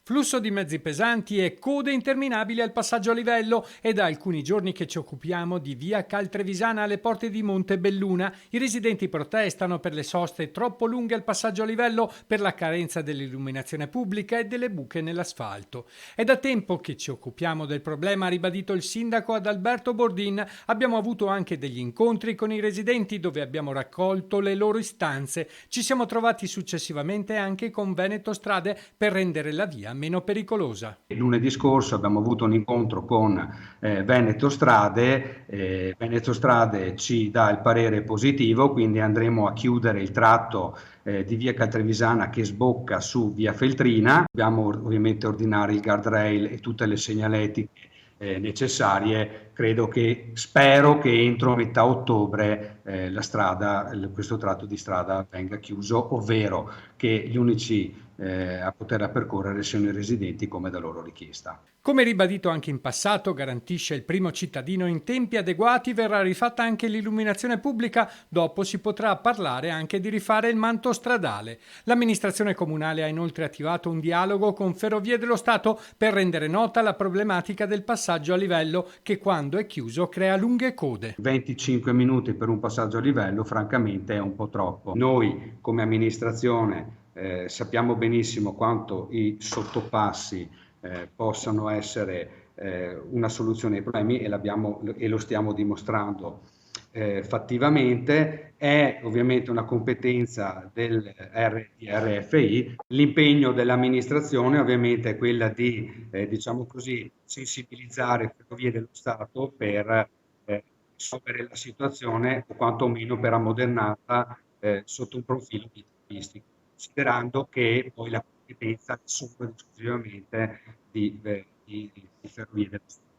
Flusso di mezzi pesanti e code interminabili al passaggio a livello. È da alcuni giorni che ci occupiamo di via Caltrevisana alle porte di Montebelluna. I residenti protestano per le soste troppo lunghe al passaggio a livello, per la carenza dell'illuminazione pubblica e delle buche nell'asfalto. È da tempo che ci occupiamo del problema, ha ribadito il sindaco Adalberto Bordin. Abbiamo avuto anche degli incontri con i residenti dove abbiamo raccolto le loro istanze. Ci siamo trovati successivamente anche con Veneto Strade per rendere la via meno pericolosa. Lunedì scorso abbiamo avuto un incontro con Veneto Strade ci dà il parere positivo, quindi andremo a chiudere il tratto di via Caltrevisana che sbocca su via Feltrina. Dobbiamo ovviamente ordinare il guardrail e tutte le segnaletiche necessarie. Spero che entro metà ottobre questo tratto di strada venga chiuso, ovvero che gli unici a poterla percorrere siano i residenti come da loro richiesta. Come ribadito anche in passato, garantisce il primo cittadino in tempi adeguati, verrà rifatta anche l'illuminazione pubblica, dopo si potrà parlare anche di rifare il manto stradale. L'amministrazione comunale ha inoltre attivato un dialogo con Ferrovie dello Stato per rendere nota la problematica del passaggio a livello che quando è chiuso crea lunghe code. 25 minuti per un passaggio a livello francamente è un po' troppo. Noi come amministrazione sappiamo benissimo quanto i sottopassi possano essere una soluzione ai problemi e lo stiamo dimostrando fattivamente. È ovviamente una competenza del RFI. L'impegno dell'amministrazione ovviamente è quella di diciamo così, sensibilizzare Ferrovie dello Stato per risolvere la situazione o quantomeno per ammodernarla sotto un profilo tempistico, considerando che poi la competenza è solo ed esclusivamente di Ferrovie dello Stato.